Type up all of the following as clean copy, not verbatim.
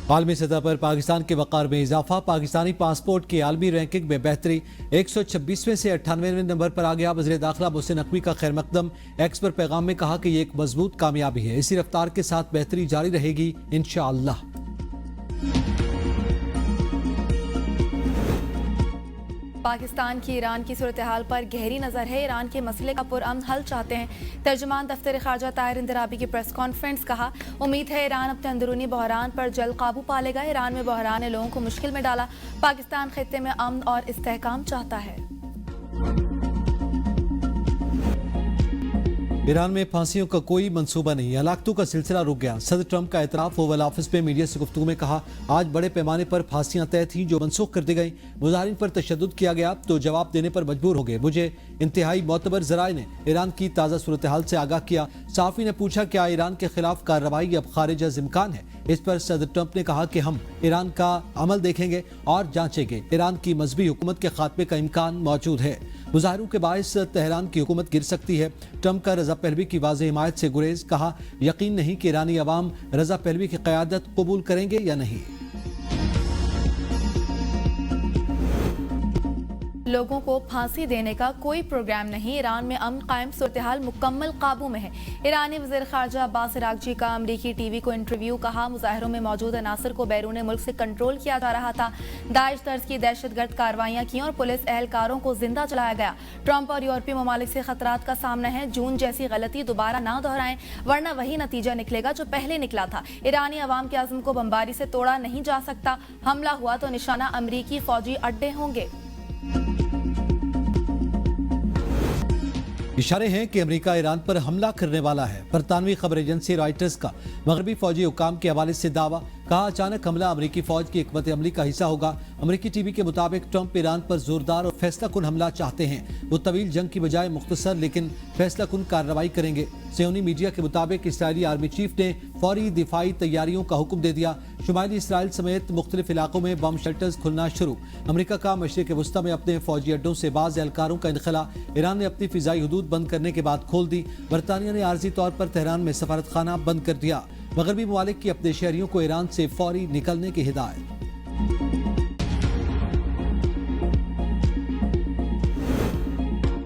आलमी सतह पर पाकिस्तान के वक़ार में इजाफा, पाकिस्तानी पासपोर्ट की आलमी रैंकिंग में बेहतरी, 126वें से 98वें नंबर पर आ गया। वज़ीर दाखिला मोहसिन नकवी का खैर मकदम, एक्स पर पैगाम में कहा कि ये एक मजबूत कामयाबी है, इसी रफ्तार के साथ बेहतरी जारी रहेगी इंशाअल्लाह। पाकिस्तान की ईरान की सूरत हाल पर गहरी नज़र है, ईरान के मसले का पुरअमन हल चाहते हैं। तर्जुमान दफ्तर ख़ारजा ताहिर इंदराबी की प्रेस कॉन्फ्रेंस, कहा उम्मीद है ईरान अपने अंदरूनी बहरान पर जल्द काबू पा लेगा। ईरान में बहरान ने लोगों को मुश्किल में डाला, पाकिस्तान खित्ते में अमन और इस्तेहकाम चाहता है। ईरान में फांसियों का कोई मंसूबा नहीं, हलाकतों का सिलसिला रुक गया। सदर ट्रंप का एतराफ, ओवल ऑफिस में मीडिया से गुफ्तगू में कहा आज बड़े पैमाने पर फांसियां तय थीं जो मनसूख कर दी गई। मुजाहिरीन पर तशद्दुद किया गया तो जवाब देने पर मजबूर हो गए। मुझे इंतहाई मोतबर जराए ने ईरान की ताज़ा सूरत हाल से आगाह किया। साफ़ी ने पूछा क्या ईरान के खिलाफ कार्रवाई अब खारिज अज़ इम्कान है। इस पर सदर ट्रंप ने कहा कि हम ईरान का अमल देखेंगे और जांचेंगे। ईरान की मजहबी हुकूमत के खात्मे का इम्कान मौजूद है। मुजाहिरों के बायस तेहरान की हुकूमत गिर सकती है। ट्रंप का रजा पहलवी की वाज़ेह हिमायत से गुरेज, कहा यकीन नहीं कि ईरानी अवाम रजा पहलवी की क़यादत कबूल करेंगे या नहीं। लोगों को फांसी देने का कोई प्रोग्राम नहीं, ईरान में अमन कायम, सूरत हाल मुकम्मल काबू में है। ईरानी वज़ीर ख़ारजा अब्बास इराक़ची का अमरीकी टीवी को इंटरव्यू, कहा मुजाहिरों में मौजूद अनासर को बैरून मुल्क से कंट्रोल किया जा रहा था। दाइश तर्ज की दहशतगर्द कार्रवाइयाँ की और पुलिस एहलकारों को जिंदा जलाया गया। ट्रंप और यूरोपीय ममालिक से खतरात का सामना है, जून जैसी गलती दोबारा ना दोहराएं वरना वही नतीजा निकलेगा जो पहले निकला था। ईरानी अवाम के आज़म को बमबारी से तोड़ा नहीं जा सकता, हमला हुआ तो निशाना अमरीकी फौजी अड्डे होंगे। इशारे हैं कि अमेरिका ईरान पर हमला करने वाला है। बरतानवी खबर एजेंसी रॉयटर्स का मगरबी फौजी हुकाम के हवाले से दावा, कहा अचानक हमला अमेरिकी फौज की हिकमत अमली का हिस्सा होगा। अमेरिकी टीवी के मुताबिक ट्रंप ईरान पर जोरदार और फैसला कुन हमला चाहते हैं। वो तवील जंग की बजाय मुख्तसर लेकिन फैसला कुन कार्रवाई करेंगे। सियोनी मीडिया के मुताबिक इसराइली आर्मी चीफ ने फौरी दिफाई तैयारियों का हुक्म दे दिया। शुमाली इसराइल समेत मुख्तलिफ इलाकों में बम शेल्टर्स खुलना शुरू। अमेरिका का मशरिक वस्ती में अपने फौजी अड्डों से बाज़ एहलकारों का इनखला। ईरान ने अपनी फिजाई हदूद बंद करने के बाद खोल दी। बरतानिया ने आर्जी तौर पर तेहरान में सफारत खाना बंद कर दिया। मगरबी ममालिक की अपने शहरियों को ईरान से फौरी निकलने की हिदायत।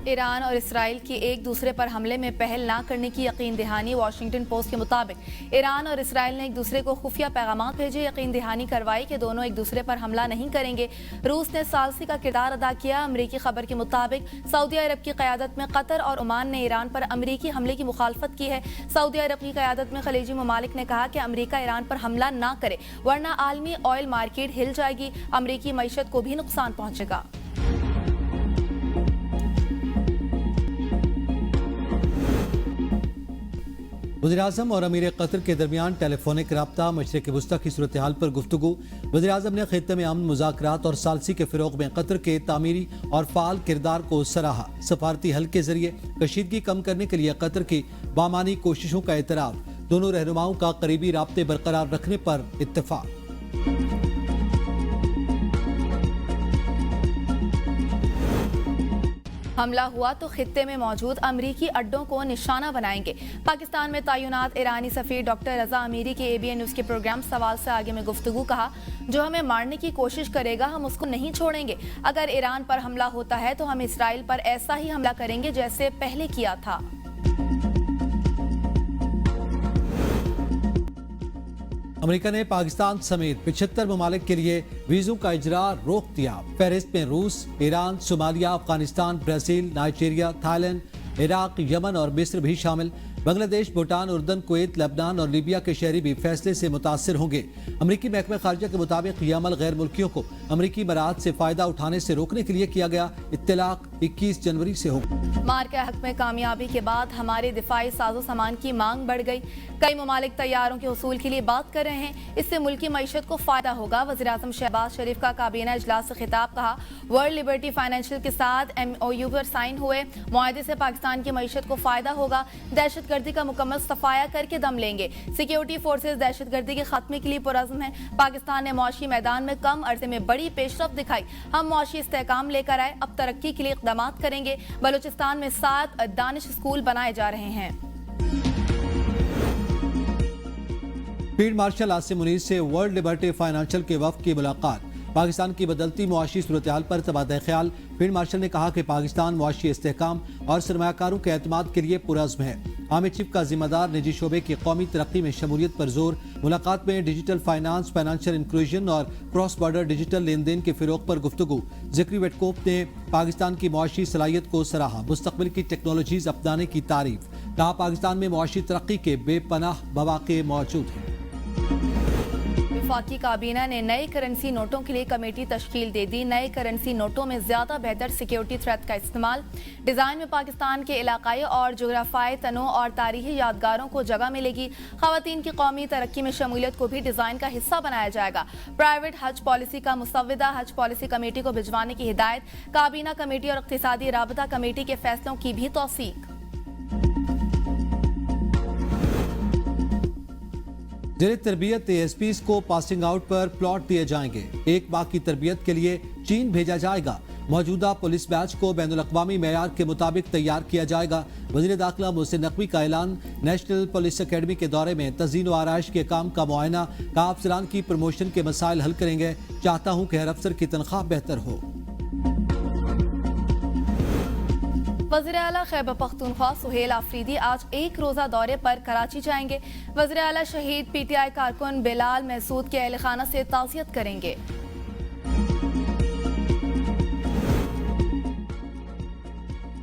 ईरान और इसराइल की एक दूसरे पर हमले में पहल ना करने की यकीन दहानी, वाशिंगटन पोस्ट के मुताबिक ईरान और इसराइल ने एक दूसरे को खुफिया पैगाम भेजे, यकीन दहानी करवाई कि दोनों एक दूसरे पर हमला नहीं करेंगे। रूस ने सालसी का किरदार अदा किया। अमरीकी खबर के मुताबिक सऊदी अरब की क़यादत में कतर और ओमान ने ईरान पर अमरीकी हमले की मुखालफत की है। सऊदी अरब की क़यादत में खलीजी ममालिक ने कहा कि अमरीका ईरान पर हमला ना करे वरना आलमी ऑयल मार्केट हिल जाएगी, अमरीकी मईशत को भी नुकसान पहुंचेगा। वज़ीर-ए-आज़म और अमीर कतर के दरमियान टेलीफोनिक रब्ता, मशरिक़ वस्ती की सूरत हाल पर गुफ्तगू। वज़ीर-ए-आज़म ने खित्ते में अमन, मुज़ाकरात और सालसी के फ़रोग़ में कतर के तामीरी और फ़ाल किरदार को सराहा। सफारती हल के जरिए कशीदगी कम करने के लिए कतर की बामानी कोशिशों का एतराफ़। दोनों रहनुमाओं का करीबी राब्ते बरकरार रखने पर इत्तेफ़ाक़। हमला हुआ तो खित्ते में मौजूद अमरीकी अड्डों को निशाना बनाएंगे। पाकिस्तान में तैनात ईरानी सफ़ीर डॉक्टर रजा अमीरी के ABN न्यूज़ के प्रोग्राम सवाल से आगे में गुफ्तगू, कहा जो हमें मारने की कोशिश करेगा हम उसको नहीं छोड़ेंगे। अगर ईरान पर हमला होता है तो हम इसराइल पर ऐसा ही हमला करेंगे जैसे पहले किया था। अमेरिका ने पाकिस्तान समेत 75 ममालिक के लिए वीज़ों का इजरा रोक दिया। फहरिस्त में रूस, Iran, Somalia, Afghanistan, Brazil, Nigeria, Thailand, Iraq, Yemen और मिस्र भी शामिल। बांग्लादेश, भूटान, उर्दन, कुवैत, लेबनान और लीबिया के शहरी भी फैसले से मुतासिर होंगे। अमरीकी महकमे खारजा के मुताबिक ये अमल गैर मुल्कियों को अमरीकी मराहत से फ़ायदा उठाने से रोकने के लिए किया गया। इत्तलाक 21 जनवरी से होगा। मार के हक में कामयाबी के बाद हमारे दिफाई साजो सामान की मांग बढ़ गई। कई ममालिक तैयारों के हसूल के लिए बात कर रहे हैं, इससे मुल्की मईशत को फायदा होगा। वज़ीर-ए-आज़म शहबाज शरीफ का काबीना इजलास से खिताब, कहा वर्ल्ड लिबर्टी फाइनेंशियल के साथ MOU पर साइन हुए मुआहदे से पाकिस्तान की मईशत को फायदा होगा। दहशतगर्दी का मुकम्मल सफाया करके दम लेंगे। सिक्योरिटी फोर्सेज दहशतगर्दी के खात्मे के लिए पुरअज़्म है। पाकिस्तान ने मौशी मैदान में कम अरसे में बड़ी पेशरफ दिखाई। हम मौशी इस्तेहकाम लेकर आए, अब तरक्की के लिए इक़दाम करेंगे। बलूचिस्तान में 7 दानिश स्कूल बनाए जा रहे हैं। फील्ड मार्शल आसिम मुनीर से वर्ल्ड लिबर्टी फाइनेंशियल के वफ्द की मुलाकात। पाकिस्तान की बदलती मुआशी सूरत-ए-हाल पर तबादला ख्याल। फील्ड मार्शल ने कहा कि पाकिस्तान मुआशी इस्तेहकाम और सरमायाकारों के एतमाद के लिए पुरअज़्म है। आमिर चीफ का जिम्मेदार निजी शोबे की कौमी तरक्की में शमूलियत पर जोर। मुलाकात में डिजिटल फाइनेंस, फाइनेंशियल इंक्लूजन और क्रॉस बॉर्डर डिजिटल लेन देन के फिरोग पर गुफ्तगू। जिक्री वेटकोप ने पाकिस्तान की मुआशी सलाहियत को सराहा। मुस्तकबिल की टेक्नोलॉजीज अपनाने की तारीफ। कहा पाकिस्तान में मुआशी तरक्की के बेपनाह मौके मौजूद हैं। वफाकी काबीना ने नए करेंसी नोटों के लिए कमेटी तश्कील दे दी। नए करेंसी नोटों में ज्यादा बेहतर सिक्योरिटी थ्रेट का इस्तेमाल, डिजाइन में पाकिस्तान के इलाकाई और जोग्राफाई तनों और तारीखी यादगारों को जगह मिलेगी। खवातीन की कौमी तरक्की में शमूलियत को भी डिजाइन का हिस्सा बनाया जाएगा। प्राइवेट हज पॉलिसी का मुसव्विदा हज पॉलिसी कमेटी को भिजवाने की हिदायत। काबीना कमेटी और इक्तिसादी राबता कमेटी के फैसलों की भी तौसीक। जेर तरबियत ASPs को पासिंग आउट पर प्लॉट दिए जाएंगे। एक माह की तरबियत के लिए चीन भेजा जाएगा। मौजूदा पुलिस बैच को बैनुल अक़वामी मेयार के मुताबिक तैयार किया जाएगा। वज़ीर दाखिला मोहसिन नकवी का ऐलान। नेशनल पुलिस अकेडमी के दौरे में तज़ीन व आराइश के काम का मुआयना। कहा अफसरान की प्रमोशन के मसाइल हल करेंगे। चाहता हूँ कि हर अफसर की तनख्वाह बेहतर हो। वज़ीर आला खैबर पख्तूनख्वा सुहेल आफरीदी आज एक रोजा दौरे पर कराची जाएंगे। वज़ीर आला शहीद PTI कारकुन बिलाल महसूद के अहल खाना से ताज़ियत करेंगे।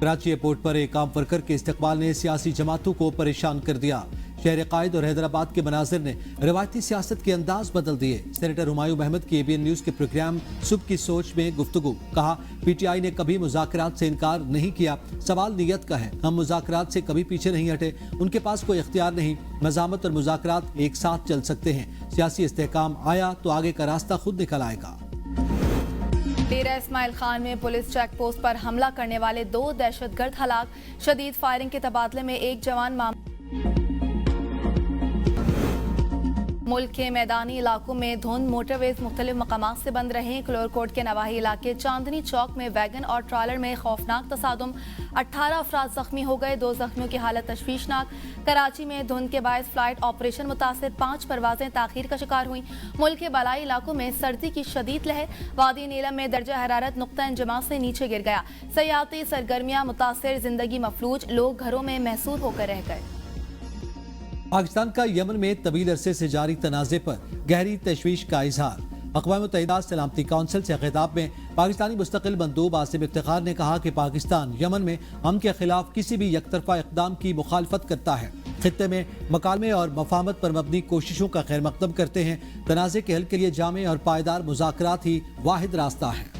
कराची एयरपोर्ट पर एक आम वर्कर के इस्तकबाल ने सियासी जमातों को परेशान कर दिया। शहर कायद और हैदराबाद के मनाजिर ने रवायती सियासत के अंदाज बदल दिए। सेनेटर हुमायूं अहमद की ABN न्यूज के प्रोग्राम सुबह की सोच में गुफ्तगू। कहा PTI ने कभी मुज़ाकरात से इनकार नहीं किया। सवाल नीयत का है। हम मुज़ाकरात से कभी पीछे नहीं हटे। उनके पास कोई इख्तियार नहीं। मज़ामत और मुज़ाकरात एक साथ चल सकते हैं। सियासी इस्तेहकाम आया तो आगे का रास्ता खुद निकल आएगा। डेरा इस्माइल खान में पुलिस चेक पोस्ट पर हमला करने वाले 2 दहशतगर्द हलाक। शदीद फायरिंग के तबादले में एक जवान मुल्क के मैदानी इलाकों में धुंध। मोटरवेज मुख्तलिफ मकामात से बंद रहे। क्लोरकोट के नवाही इलाके चांदनी चौक में वैगन और ट्रॉलर में खौफनाक तसादुम। 18 अफराद जख्मी हो गए। 2 जख्मियों की हालत तशवीशनाक। कराची में धुंध के बायस फ्लाइट ऑपरेशन मुतासिर। 5 परवाजें ताखीर का शिकार हुई। मुल्क के बलाई इलाकों में सर्दी की शदीद लहर। वादी नीलम में दर्जा हरारत नुक्ता इंजमा से नीचे गिर गया। सयाहती सरगर्मियां मुतासिर, जिंदगी मफलूज। लोग घरों में महसूर होकर रह गए। पाकिस्तान का यमन में तवील अरसे से जारी तनाज़े पर गहरी तशवीश का इजहार। अक़वाम मुत्तहिदा सलामती काउंसिल से खिताब में पाकिस्तानी मुस्तकिल मंदूब आसिम इफ्तिखार ने कहा कि पाकिस्तान यमन में अमन के खिलाफ किसी भी यकतरफा इक़दाम की मुखालफत करता है। खित्ते में मकालमे और मफाहमत पर मबनी कोशिशों का खैर मकदम करते हैं। तनाज़े के हल के लिए जामे और पायदार मुज़ाकरात ही वाहिद रास्ता है।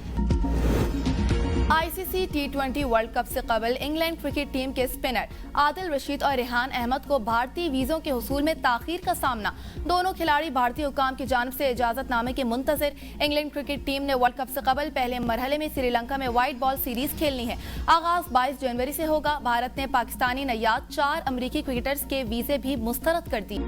ICC T20 वर्ल्ड कप से कबल इंग्लैंड क्रिकेट टीम के स्पिनर आदिल रशीद और रेहान अहमद को भारतीय वीजों के हुसूल में ताखीर का सामना। दोनों खिलाड़ी भारतीय हुकाम की जानिब से इजाजतनामे के मुंतजर। इंग्लैंड क्रिकेट टीम ने वर्ल्ड कप से कबल पहले मरहले में श्रीलंका में व्हाइट बॉल सीरीज खेलनी है। आगाज 22 जनवरी से होगा। भारत ने पाकिस्तानी नैयाद 4 अमरीकी क्रिकेटर्स के वीजे भी मुस्तरद कर दी।